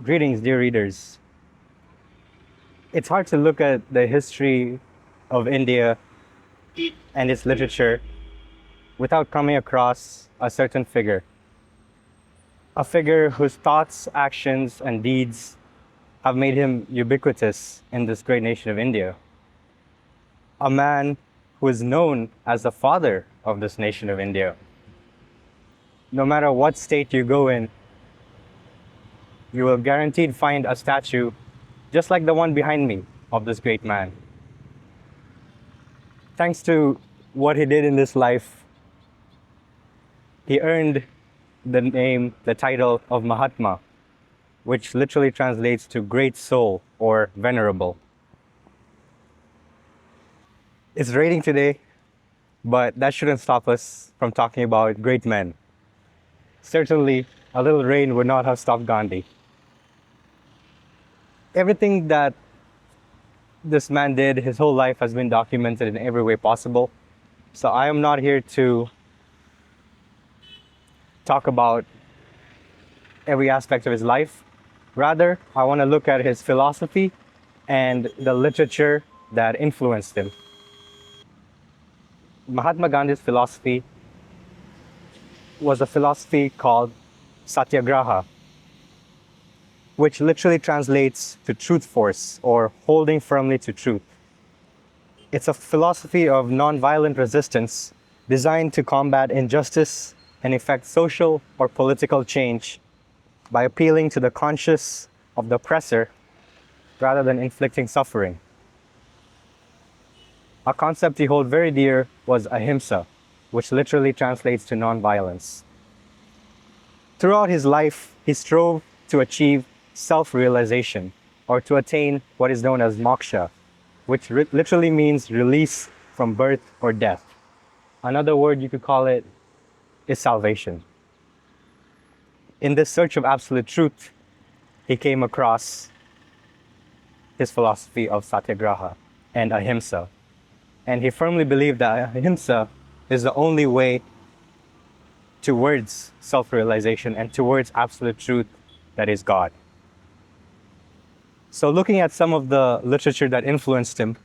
Greetings, dear readers. It's hard to look at the history of India and its literature without coming across a certain figure. A figure whose thoughts, actions, and deeds have made him ubiquitous in this great nation of India. A man who is known as the father of this nation of India. No matter what state you go in, you will guaranteed find a statue just like the one behind me of this great man. Thanks to what he did in this life, he earned the title of Mahatma, which literally translates to great soul or venerable. It's raining today, but that shouldn't stop us from talking about great men. Certainly, a little rain would not have stopped Gandhi. Everything that this man did, his whole life has been documented in every way possible. So I am not here to talk about every aspect of his life. Rather, I want to look at his philosophy and the literature that influenced him. Mahatma Gandhi's philosophy was a philosophy called Satyagraha, which literally translates to truth force or holding firmly to truth. It's a philosophy of nonviolent resistance designed to combat injustice and effect social or political change by appealing to the conscience of the oppressor rather than inflicting suffering. A concept he held very dear was ahimsa, which literally translates to nonviolence. Throughout his life, he strove to achieve self-realization, or to attain what is known as moksha, which literally means release from birth or death. Another word you could call it is salvation. In this search of absolute truth, he came across his philosophy of Satyagraha and ahimsa. And he firmly believed that ahimsa is the only way towards self-realization and towards absolute truth, that is God. So looking at some of the literature that influenced him,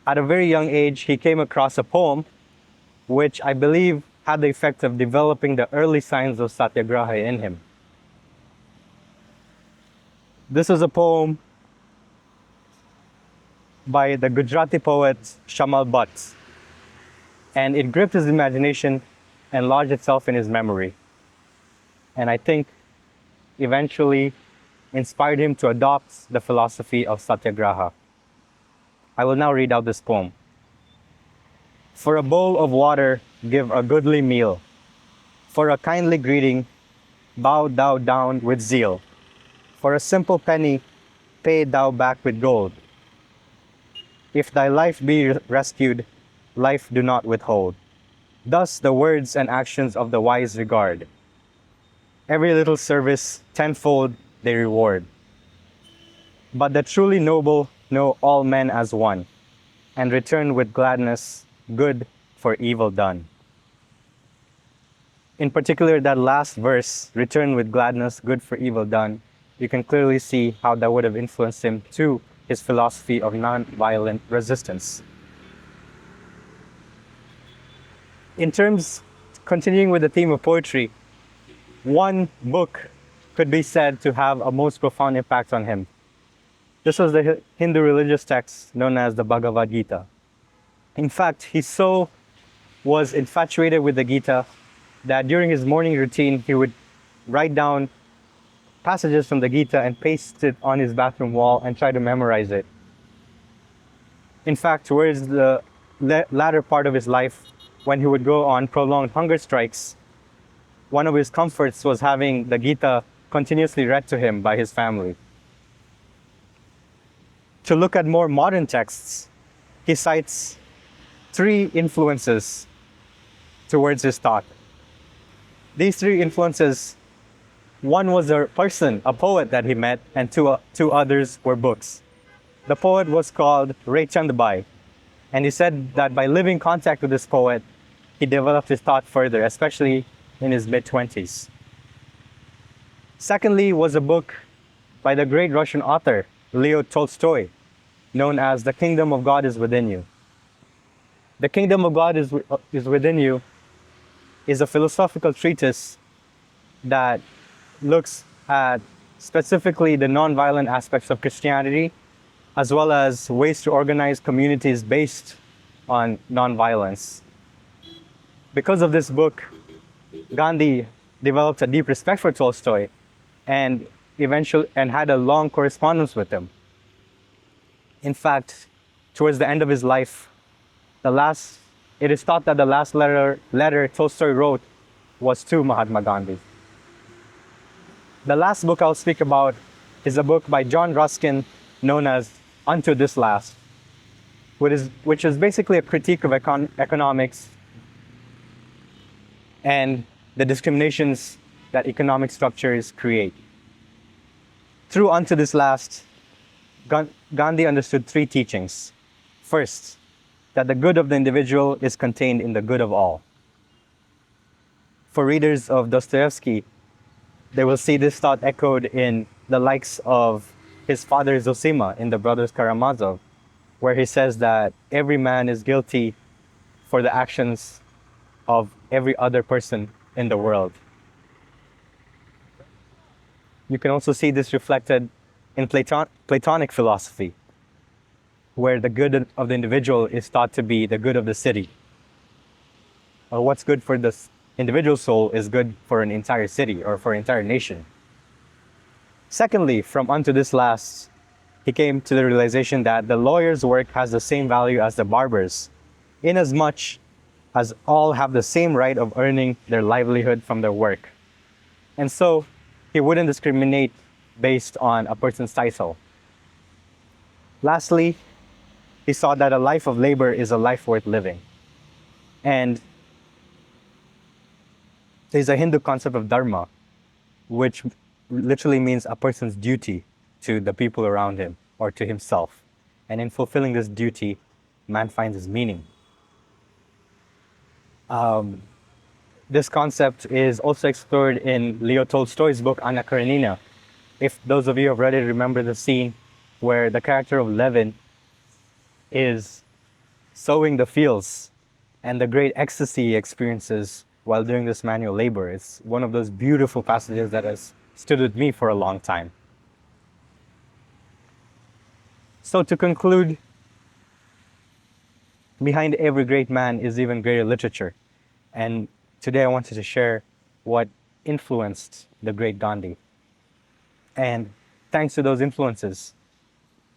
at a very young age, he came across a poem which I believe had the effect of developing the early signs of Satyagraha in him. This was a poem by the Gujarati poet Shamal Bhatt, and it gripped his imagination and lodged itself in his memory. And I think eventually inspired him to adopt the philosophy of Satyagraha. I will now read out this poem. For a bowl of water, give a goodly meal. For a kindly greeting, bow thou down with zeal. For a simple penny, pay thou back with gold. If thy life be rescued, life do not withhold. Thus the words and actions of the wise regard. Every little service tenfold they reward. But the truly noble know all men as one, and return with gladness good for evil done. In particular, that last verse, return with gladness good for evil done, you can clearly see how that would have influenced him to his philosophy of non-violent resistance. Continuing with the theme of poetry, one book could be said to have a most profound impact on him. This was the Hindu religious text known as the Bhagavad Gita. In fact, he so was infatuated with the Gita that during his morning routine, he would write down passages from the Gita and paste it on his bathroom wall and try to memorize it. In fact, towards the latter part of his life, when he would go on prolonged hunger strikes, one of his comforts was having the Gita continuously read to him by his family. To look at more modern texts, he cites three influences towards his thought. These three influences, one was a person, a poet that he met, and two others were books. The poet was called Ray Chandbai, and he said that by living contact with this poet, he developed his thought further, especially in his mid-20s. Secondly was a book by the great Russian author Leo Tolstoy, known as The Kingdom of God is Within You. The Kingdom of God is Within You is a philosophical treatise that looks at specifically the non-violent aspects of Christianity, as well as ways to organize communities based on non-violence. Because of this book, Gandhi developed a deep respect for Tolstoy and had a long correspondence with him. In fact, towards the end of his life, it is thought that the last letter Tolstoy wrote was to Mahatma Gandhi. The last book I'll speak about is a book by John Ruskin known as Unto This Last, which is basically a critique of economics and the discriminations that economic structures create. Through Unto This Last, Gandhi understood three teachings. First, that the good of the individual is contained in the good of all. For readers of Dostoevsky, they will see this thought echoed in the likes of his father Zosima in The Brothers Karamazov, where he says that every man is guilty for the actions of every other person in the world. You can also see this reflected in Platonic philosophy, where the good of the individual is thought to be the good of the city. Or what's good for the individual soul is good for an entire city or for an entire nation. Secondly, from Unto This Last, he came to the realization that the lawyer's work has the same value as the barber's, inasmuch as all have the same right of earning their livelihood from their work. And so, he wouldn't discriminate based on a person's title. Lastly, he saw that a life of labor is a life worth living. And there's a Hindu concept of dharma, which literally means a person's duty to the people around him or to himself. And in fulfilling this duty, man finds his meaning. This concept is also explored in Leo Tolstoy's book Anna Karenina. If those of you who have read it remember the scene where the character of Levin is sowing the fields and the great ecstasy he experiences while doing this manual labor. It's one of those beautiful passages that has stood with me for a long time. So to conclude, behind every great man is even greater literature. And today I wanted to share what influenced the great Gandhi. And thanks to those influences,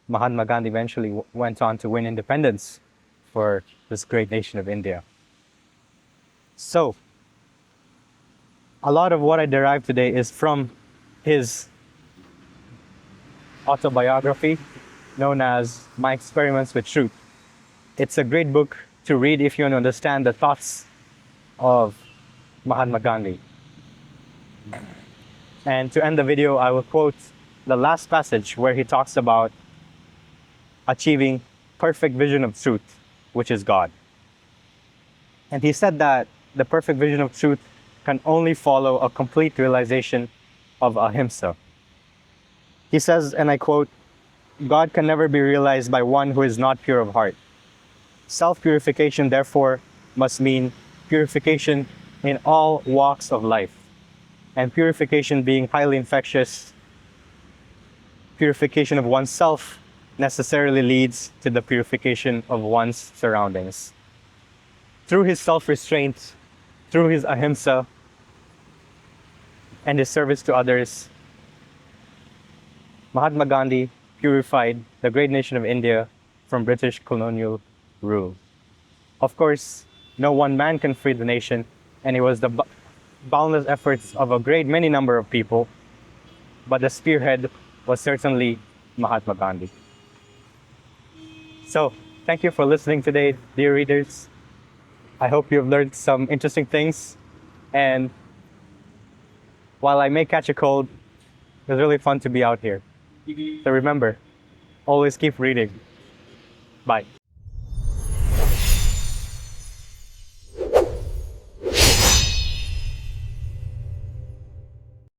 Mahatma Gandhi eventually went on to win independence for this great nation of India. So, a lot of what I derived today is from his autobiography known as My Experiments with Truth. It's a great book to read if you want to understand the thoughts of Mahatma Gandhi. And to end the video, I will quote the last passage where he talks about achieving perfect vision of truth, which is God. And he said that the perfect vision of truth can only follow a complete realization of ahimsa. He says, and I quote, God can never be realized by one who is not pure of heart. Self-purification, therefore, must mean purification in all walks of life. And purification being highly infectious, purification of oneself necessarily leads to the purification of one's surroundings. Through his self-restraint, through his ahimsa, and his service to others, Mahatma Gandhi purified the great nation of India from British colonial rule. Of course, no one man can free the nation, and it was the boundless efforts of a great many number of people, but the spearhead was certainly Mahatma Gandhi. So, thank you for listening today, dear readers. I hope you've learned some interesting things, and while I may catch a cold, it was really fun to be out here. So remember, always keep reading. Bye.